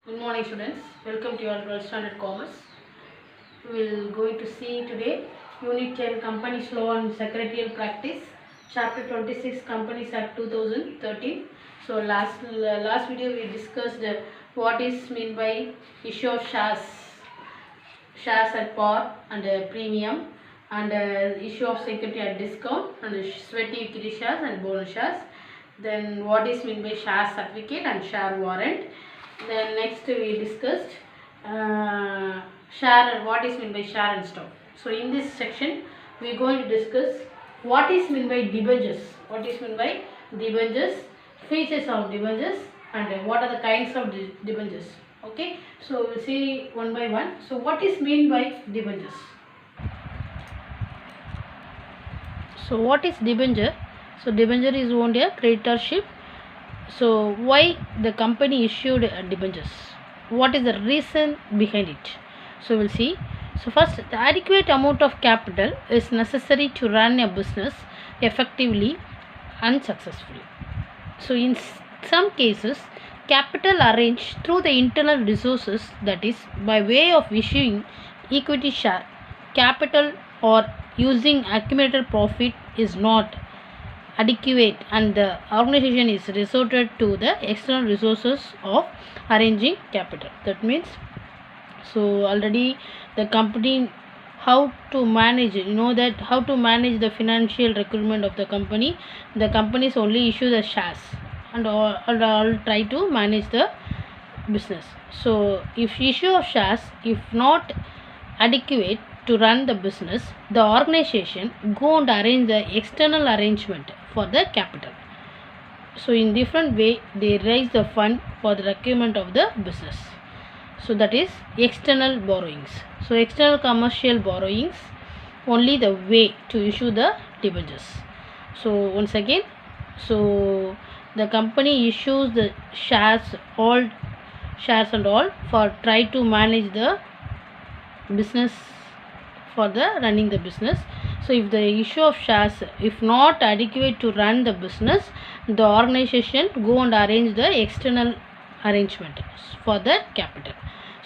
Good morning students, welcome to your 12th standard commerce. We will going to see today Unit 10 Companies Law and Secretarial Practice, Chapter 26 Companies Act 2013. So last video we discussed what is meant by issue of shares at par and premium, and issue of security at discount, and sweaty equity shares and bonus shares. Then what is meant by share certificate and share warrant. Then next we discussed share and what is meant by share and stock. So in this section we are going to discuss what is meant by debentures, what is meant by debentures, features of debentures, and what are the kinds of debentures. Okay, so we'll see one by one. So what is meant by debentures? So what is debenture? So debenture is only a creditorship. So why the company issued debentures? What is the reason behind it? So we'll see. So first, the adequate amount of capital is necessary to run a business effectively and successfully. So in some cases, capital arranged through the internal resources, that is by way of issuing equity share capital or using accumulated profit, is not adequate, and the organization is resorted to the external resources of arranging capital. That means, so already the company how to manage, that how to manage the financial requirement of the companies only issue the shares and all try to manage the business. So if issue of shares if not adequate to run the business, the organization go and arrange the external arrangement for the capital. So in different way they raise the fund for the requirement of the business. So that is external borrowings. So external commercial borrowings only the way to issue the debentures. So once again, so the company issues the shares and all for try to manage the business, for the running the business. So if the issue of shares if not adequate to run the business, the organization go and arrange the external arrangement for the capital.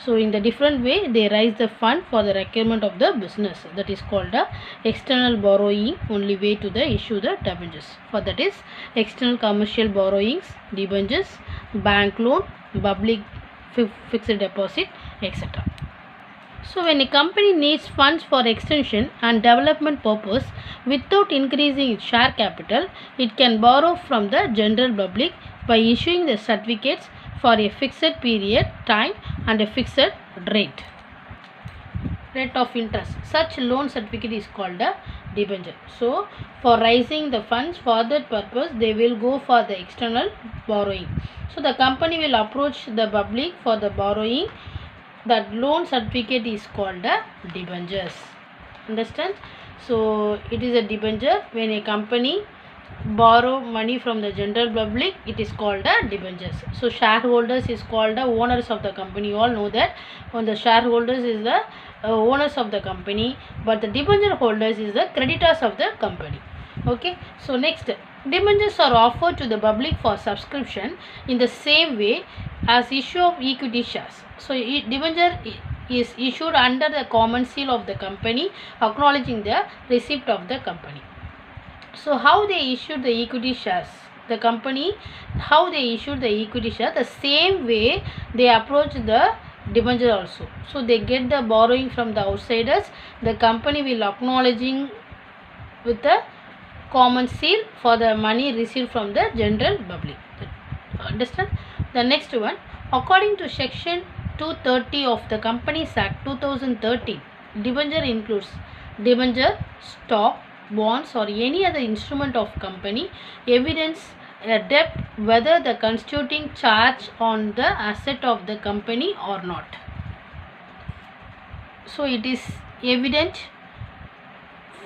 So in the different way they raise the fund for the requirement of the business. That is called the external borrowing only way to the issue the debentures. For that is external commercial borrowings, debentures, bank loan, public fixed deposit, etc. So when a company needs funds for extension and development purpose without increasing its share capital, it can borrow from the general public by issuing the certificates for a fixed period, time, and a fixed rate of interest. Such loan certificate is called a debenture. So for raising the funds for that purpose, they will go for the external borrowing. So the company will approach the public for the borrowing. That loan certificate is called a debentures. Understand? So it is a debenture. When a company borrow money from the general public, it is called a debentures. So shareholders is called the owners of the company. You all know that when the shareholders is the owners of the company, but the debenture holders is the creditors of the company. Okay, so next, debentures are offered to the public for subscription in the same way as issue of equity shares. So debenture is issued under the common seal of the company, acknowledging the receipt of the company. So how they issued the equity shares? The company, how they issued the equity share? The same way they approach the debenture also. So they get the borrowing from the outsiders. The company will acknowledging with the common seal for the money received from the general public. Understand? The next one, according to section 230 of the Companies Act 2013, debenture includes debenture, stock, bonds, or any other instrument of company evidence a debt whether the constituting charge on the asset of the company or not. So it is evident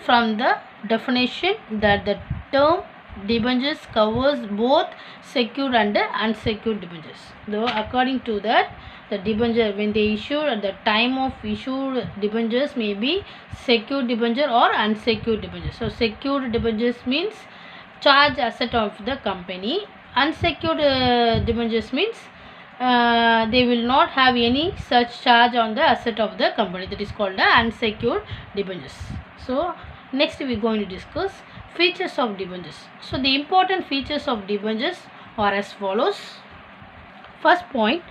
from the definition that the term debentures covers both secured and unsecured debentures. Though according to that, the debenture when they issue at the time of issued debentures may be secured debenture or unsecured debenture. So secured debentures means charge asset of the company. Unsecured debentures means they will not have any such charge on the asset of the company. That is called the unsecured debentures. So next we are going to discuss features of debentures. So the important features of debentures are as follows. First point,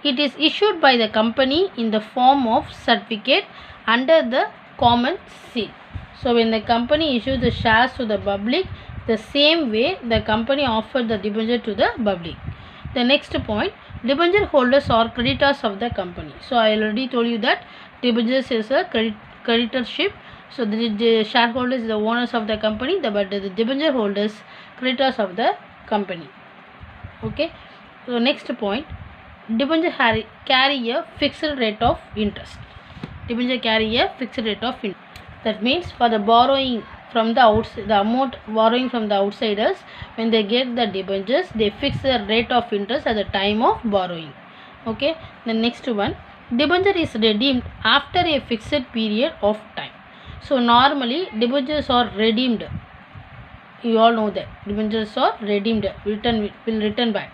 it is issued by the company in the form of certificate under the common seal. So when the company issues the shares to the public, the same way the company offered the debenture to the public. The next point, debenture holders are creditors of the company. So I already told you that debentures is a creditorship. So the shareholders is the owners of the company, but the debenture holders creditors of the company. Okay. So next point, debenture carry a fixed rate of interest. Debenture carry a fixed rate of interest. That means for the borrowing from the outside, the amount borrowing from the outsiders, when they get the debentures, they fix the rate of interest at the time of borrowing. Okay. The next one, debenture is redeemed after a fixed period of time. So normally debentures are redeemed. You all know that debentures are redeemed, will return back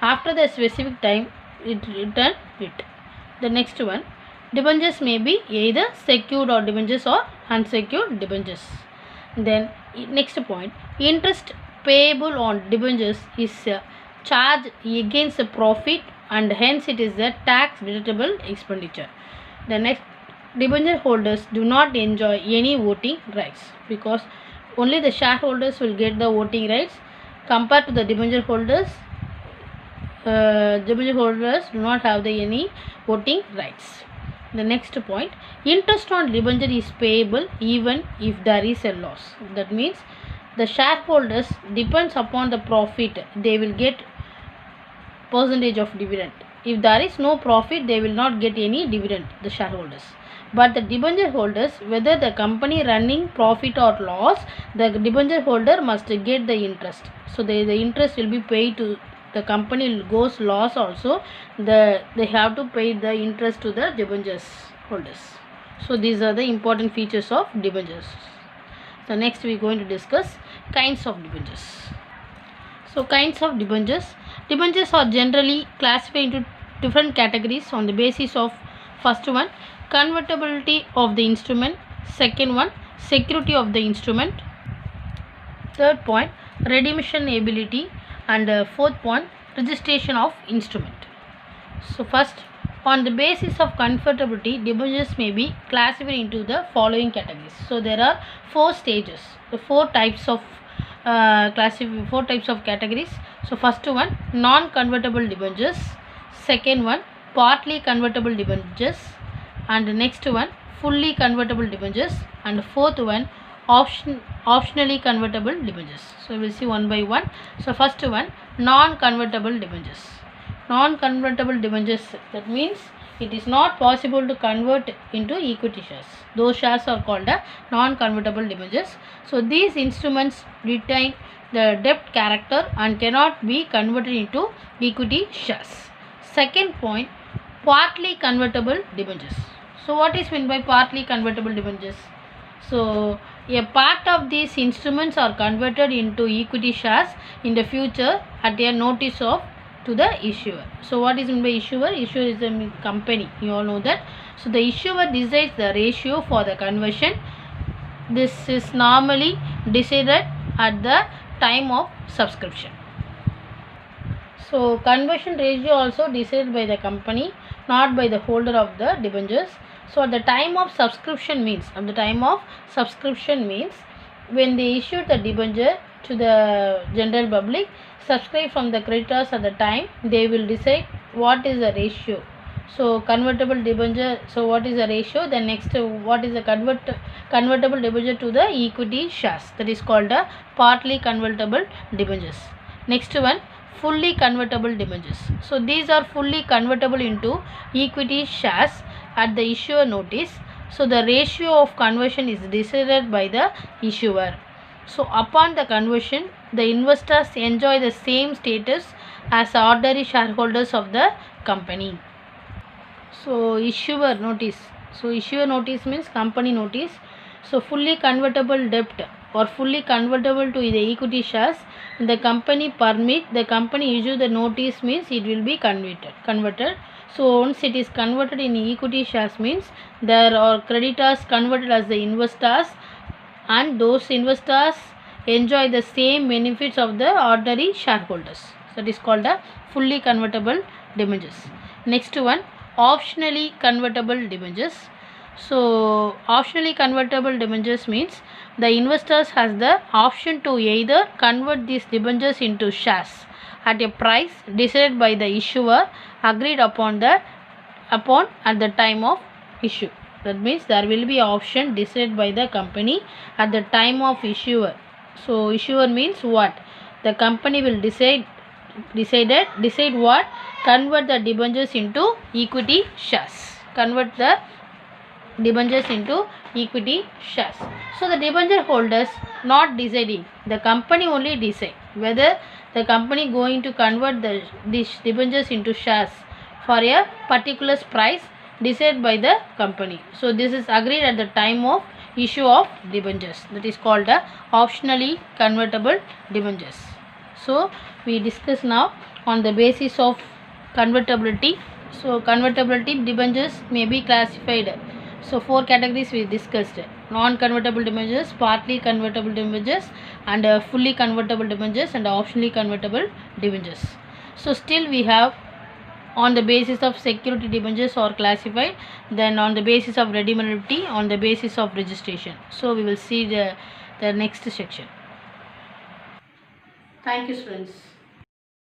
after the specific time. It return it. The next one, debentures may be either secured or debentures or unsecured debentures. Then next point, interest payable on debentures is charged against the profit, and hence it is a tax deductible expenditure. The next, debenture holders do not enjoy any voting rights, because only the shareholders will get the voting rights. Compared to the debenture holders, debenture holders do not have any voting rights. The next point, interest on debenture is payable even if there is a loss. That means the shareholders depends upon the profit, they will get percentage of dividend. If there is no profit, they will not get any dividend, the shareholders. But the debenture holders, whether the company running profit or loss, the debenture holder must get the interest. So the interest will be paid to the company. Goes loss also, they have to pay the interest to the debentures holders. So these are the important features of debentures. So next we are going to discuss kinds of debentures. So kinds of debentures. Debentures are generally classified into different categories on the basis of, first one, convertibility of the instrument. Second one, security of the instrument. Third point, redemption ability. And fourth point, registration of instrument. So first, on the basis of convertibility, debentures may be classified into the following categories. So there are four stages, the four types of categories. So first one, non-convertible debentures. Second one, partly convertible debentures. And the next one, fully convertible debentures. And fourth one, optionally convertible debentures. So we will see one by one. So first one, non-convertible debentures. Non-convertible debentures, that means it is not possible to convert into equity shares. Those shares are called non-convertible debentures. So these instruments retain the debt character and cannot be converted into equity shares. Second point, partly convertible debentures. So what is meant by partly convertible debentures? So a part of these instruments are converted into equity shares in the future at a notice of to the issuer. So what is meant by issuer? Issuer is a company, you all know that. So the issuer decides the ratio for the conversion. This is normally decided at the time of subscription. So conversion ratio also decided by the company, not by the holder of the debentures. So at the time of subscription means, when they issue the debenture to the general public, subscribe from the creditors at the time, they will decide what is the ratio. So convertible debenture, so what is the ratio? Then next, what is the convertible debenture to the equity shares? That is called a partly convertible debentures. Next one, fully convertible debentures. So these are fully convertible into equity shares at the issuer notice. So the ratio of conversion is decided by the issuer. So upon the conversion, the investors enjoy the same status as ordinary shareholders of the company. So issuer notice. So issuer notice means company notice. So fully convertible debt or fully convertible to the equity shares the company permit, the company issue the notice means it will be converted. So once it is converted in equity shares means there are creditors converted as the investors, and those investors enjoy the same benefits of the ordinary shareholders. So it is called a fully convertible debentures. Next one, optionally convertible debentures. So optionally convertible debentures means the investors has the option to either convert these debentures into shares at a price decided by the issuer, agreed upon at the time of issue. That means there will be option decided by the company at the time of issuer. So issuer means what? The company will decide what? Convert the debentures into equity shares. Convert the debentures into equity shares. So the debenture holders not deciding, the company only decide whether the company going to convert these debentures into shares for a particular price decided by the company. So this is agreed at the time of issue of debentures. That is called a optionally convertible debentures. So we discuss now on the basis of convertibility. So convertibility debentures may be classified. So 4 categories we discussed: non-convertible debentures, partly convertible debentures, and fully convertible debentures, and optionally convertible debentures. So still we have on the basis of security debentures are classified, then on the basis of redeemability, on the basis of registration. So we will see the next section. Thank you, students.